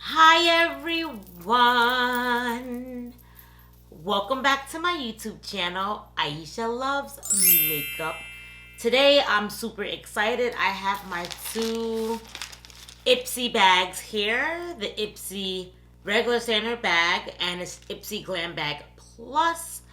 Hi everyone! Welcome back to my YouTube channel, Aisha Loves Makeup. Today I'm super excited. I have my two Ipsy bags here. The Ipsy regular standard bag and this Ipsy Glam bag plus.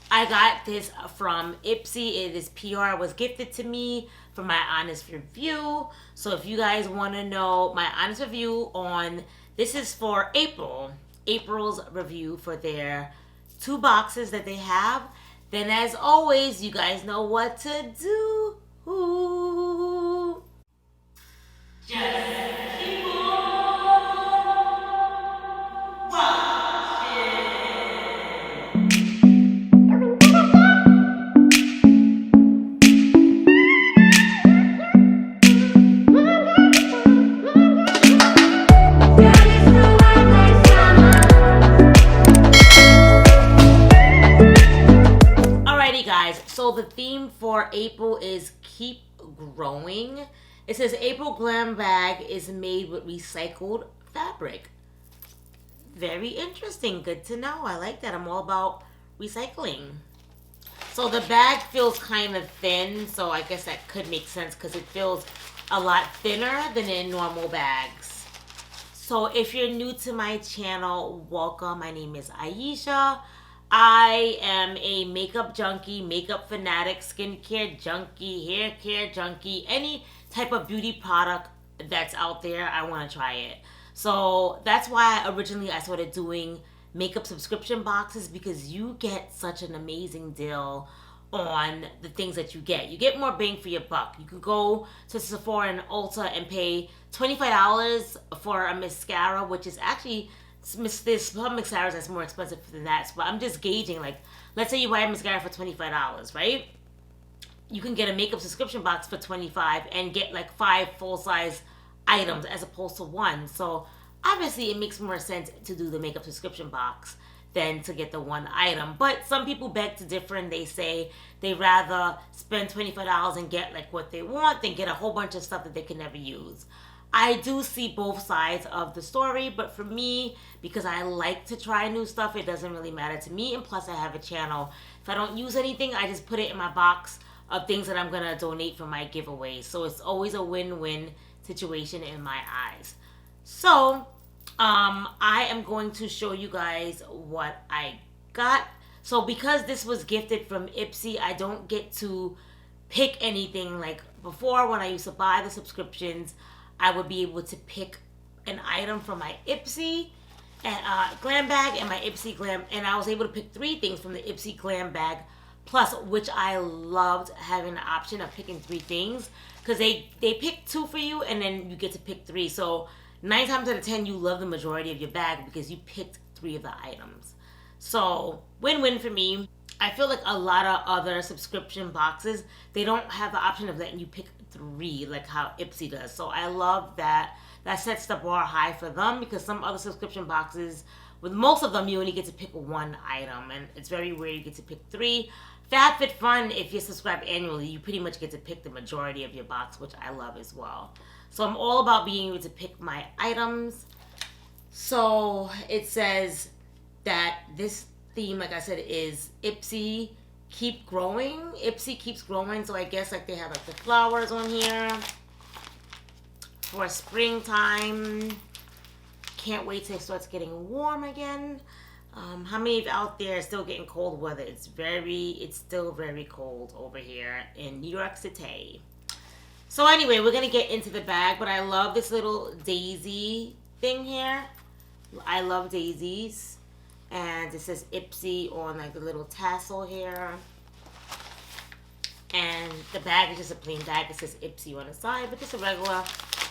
I got this from Ipsy. It is PR. It was gifted to me for my honest review. So if you guys want to know my honest review on, this is for April's review for their two boxes that they have, then as always, you guys know what to do. Just keep on watching. So the theme for April is keep growing. It says April Glam bag is made with recycled fabric. Very interesting. Good to know. I like that. I'm all about recycling. So the bag feels kind of thin, so I guess that could make sense because it feels a lot thinner than in normal bags. So if you're new to my channel, welcome. My name is Aisha. I am a makeup junkie, makeup fanatic, skincare junkie, hair care junkie, any type of beauty product that's out there, I want to try it. So that's why I started doing makeup subscription boxes, because you get such an amazing deal on the things that you get. You get more bang for your buck. You could go to Sephora and Ulta and pay $25 for a mascara, which is actually, there's some mascaras that's more expensive than that, but I'm just gauging, like, let's say you buy a mascara for $25, right? You can get a makeup subscription box for $25 and get like 5 full-size items as opposed to 1. So obviously it makes more sense to do the makeup subscription box than to get the 1 item. But some people beg to differ, and they say they rather spend $25 and get like what they want than get a whole bunch of stuff that they can never use. I do see both sides of the story, but for me, because I like to try new stuff, it doesn't really matter to me. And plus, I have a channel. If I don't use anything, I just put it in my box of things that I'm going to donate for my giveaways. So it's always a win-win situation in my eyes. So I am going to show you guys what I got. So because this was gifted from Ipsy, I don't get to pick anything. Like before, when I used to buy the subscriptions, I would be able to pick an item from my Ipsy and Glam bag and my Ipsy Glam, and I was able to pick 3 things from the Ipsy Glam bag plus, which I loved having the option of picking 3 things, because they pick 2 for you and then you get to pick 3. So 9 times out of 10 you love the majority of your bag because you picked 3 of the items. So win-win for me. I feel like a lot of other subscription boxes, they don't have the option of letting you pick 3 like how Ipsy does. So I love that. That sets the bar high for them, because some other subscription boxes, with most of them, you only get to pick 1 item, and it's very rare you get to pick 3. FabFitFun, if you're subscribed annually, you pretty much get to pick the majority of your box, which I love as well. So I'm all about being able to pick my items. So it says that this theme, like I said, is Ipsy keep growing. Ipsy keeps growing. So I guess like they have like the flowers on here for springtime. Can't wait till it starts getting warm again. How many of you out there are still getting cold weather? It's still very cold over here in New York City. So anyway, we're gonna get into the bag, but I love this little daisy thing here. I love daisies. And it says Ipsy on like the little tassel here. And the bag is just a plain bag. It says Ipsy on the side, but just a regular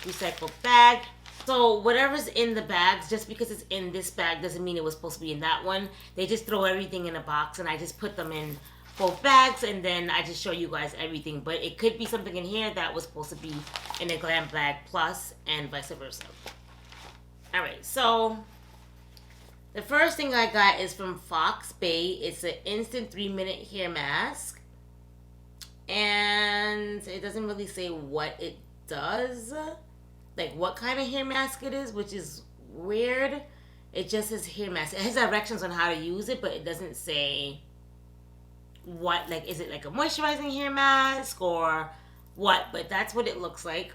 recycled bag. So whatever's in the bags, just because it's in this bag doesn't mean it was supposed to be in that one. They just throw everything in a box, and I just put them in both bags, and then I just show you guys everything. But it could be something in here that was supposed to be in a Glam bag plus, and vice versa. Alright, so the first thing I got is from Fox Bay. It's an instant 3-minute hair mask. And it doesn't really say what it does, like what kind of hair mask it is, which is weird. It just says hair mask. It has directions on how to use it, but it doesn't say what, like, is it like a moisturizing hair mask or what? But that's what it looks like.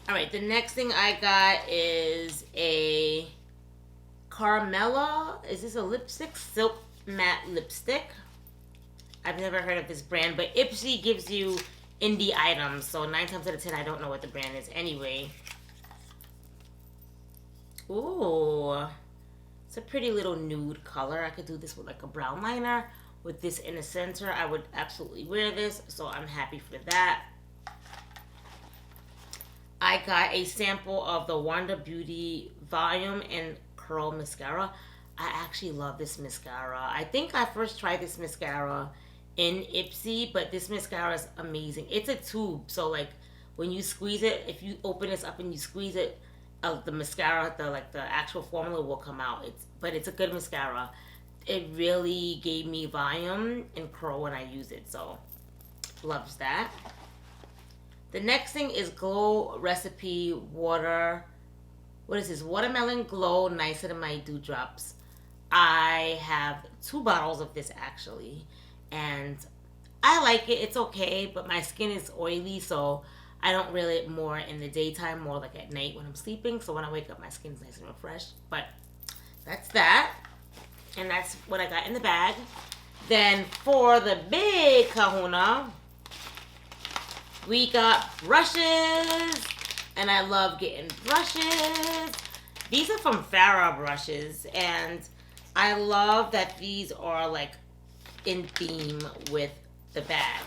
Alright, the next thing I got is a Carmella. Is this a lipstick? Silk matte lipstick. I've never heard of this brand, but Ipsy gives you indie items, so 9 times out of 10 I don't know what the brand is anyway. Ooh, it's a pretty little nude color. I could do this with like a brown liner with this in the center. I would absolutely wear this, so I'm happy for that. I got a sample of the Wonder Beauty Volume and Curl Mascara. I actually love this mascara. I think I first tried this mascara in Ipsy, but this mascara is amazing. It's a tube, so like when you squeeze it, if you open this up and you squeeze it, the mascara, the actual formula will come out. But it's a good mascara. It really gave me volume and curl when I use it, so loves that. The next thing is Glow Recipe Water. What is this? Watermelon Glow Niacinamide Dewdrops. I have 2 bottles of this actually, and I like it. It's okay, but my skin is oily, so I don't wear it more in the daytime, more like at night when I'm sleeping. So when I wake up, my skin's nice and refreshed. But that's that, and that's what I got in the bag. Then for the big kahuna, we got brushes, and I love getting brushes. These are from Farrah brushes, and I love that these are like in theme with the bag.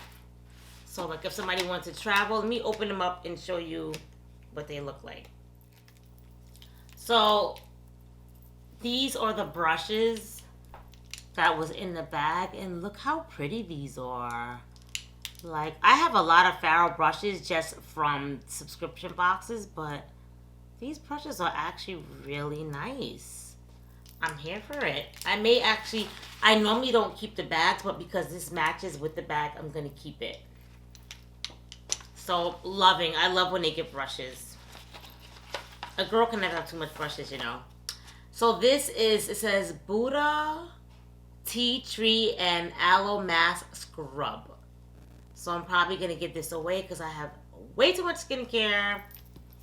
So like if somebody wants to travel, let me open them up and show you what they look like. So these are the brushes that was in the bag, and look how pretty these are. Like, I have a lot of Farrah brushes just from subscription boxes, but these brushes are actually really nice. I'm here for it. I normally don't keep the bags, but because this matches with the bag, I'm going to keep it. So, I love when they give brushes. A girl can never have too much brushes, you know. So this is, it says Buddha, Tea Tree, and Aloe Mask Scrub. So I'm probably going to give this away because I have way too much skincare.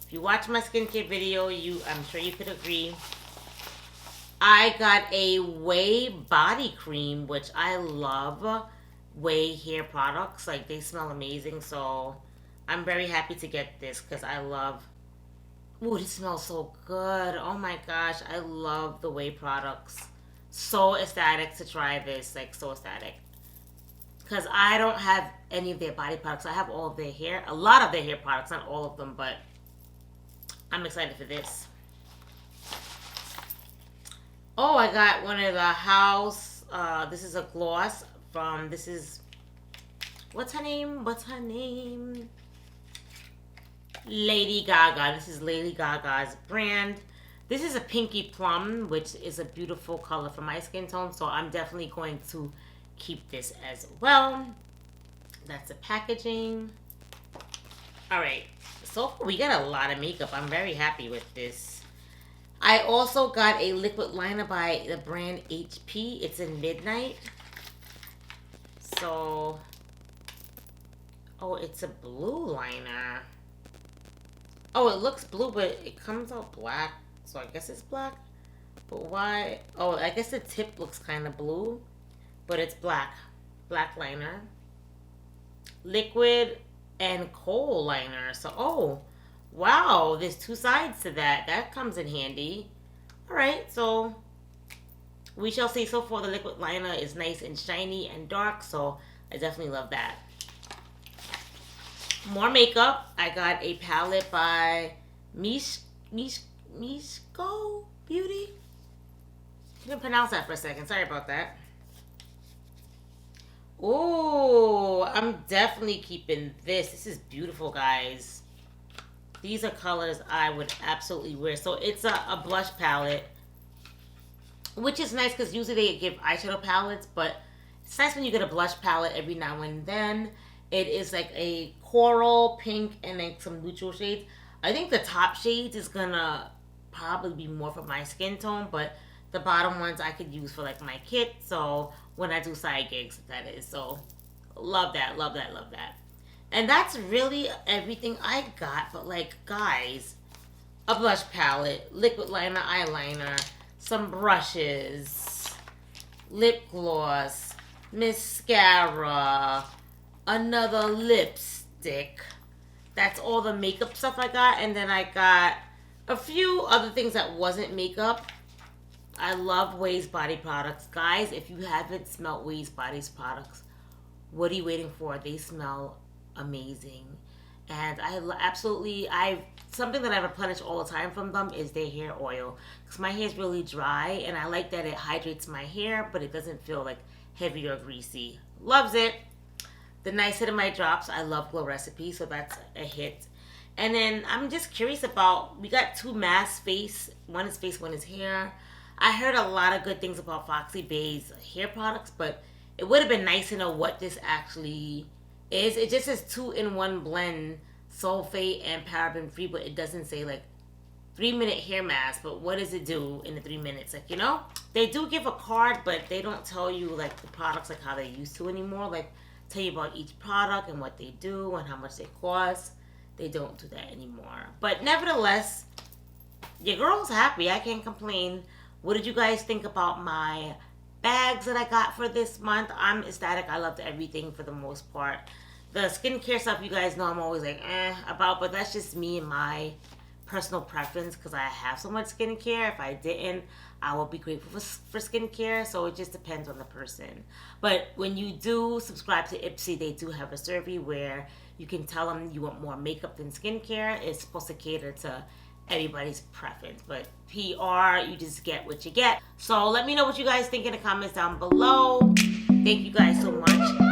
If you watch my skincare video, I'm sure you could agree. I got a Whey body cream, which I love Whey hair products. Like, they smell amazing, so I'm very happy to get this because I love... Ooh, this smells so good. Oh my gosh, I love the Whey products. So ecstatic to try this, like so ecstatic. Because I don't have any of their body products. I have all of their hair. A lot of their hair products, not all of them, but I'm excited for this. Oh, I got one of the house. This is a gloss from, what's her name? Lady Gaga. This is Lady Gaga's brand. This is a pinky plum, which is a beautiful color for my skin tone, so I'm definitely going to keep this as well. That's the packaging. Alright, so we got a lot of makeup. I'm very happy with this. I also got a liquid liner by the brand HP. It's in Midnight. So, oh, it's a blue liner. Oh, it looks blue, but it comes out black. So I guess it's black. But why? Oh, I guess the tip looks kind of blue. But it's black. Black liner. Liquid and kohl liner. So, oh, wow. There's 2 sides to that. That comes in handy. Alright, so we shall see. So far, the liquid liner is nice and shiny and dark. So I definitely love that. More makeup. I got a palette by Mishko Beauty. Couldn't pronounce that for a second. Sorry about that. Oh, I'm definitely keeping this. This is beautiful, guys. These are colors I would absolutely wear. So it's a blush palette, which is nice because usually they give eyeshadow palettes, but it's nice when you get a blush palette every now and then. It is like a coral, pink, and like some neutral shades. I think the top shades is gonna probably be more for my skin tone, but the bottom ones I could use for like my kit. So when I do side gigs, that is. So love that, love that, love that. And that's really everything I got. But like, guys, a blush palette, liquid liner, eyeliner, some brushes, lip gloss, mascara, another lipstick. That's all the makeup stuff I got. And then I got a few other things that wasn't makeup. I love Whey's body products. Guys, if you haven't smelled Whey's body's products, what are you waiting for? They smell amazing. And something that I replenish all the time from them is their hair oil. Because my hair is really dry, and I like that it hydrates my hair, but it doesn't feel like heavy or greasy. Loves it. The nice hit of my drops. I love Glow Recipe, so that's a hit. And then I'm just curious about, we got 2 mask face. One is face, one is hair. I heard a lot of good things about Foxy Bay's hair products, but it would have been nice to know what this actually is. It just says 2-in-1 blend, sulfate and paraben free, but it doesn't say like 3-minute hair mask. But what does it do in the 3 minutes? Like, you know, they do give a card, but they don't tell you like the products like how they used to anymore. Like, tell you about each product and what they do and how much they cost. They don't do that anymore. But nevertheless, your girl's happy. I can't complain. What did you guys think about my bags that I got for this month? I'm ecstatic. I loved everything for the most part. The skincare stuff, you guys know I'm always like about, but that's just me and my personal preference because I have so much skincare. If I didn't, I would be grateful for skincare. So it just depends on the person. But when you do subscribe to Ipsy, they do have a survey where you can tell them you want more makeup than skincare. It's supposed to cater to everybody's preference, but PR, you just get what you get. So let me know what you guys think in the comments down below. Thank you guys so much.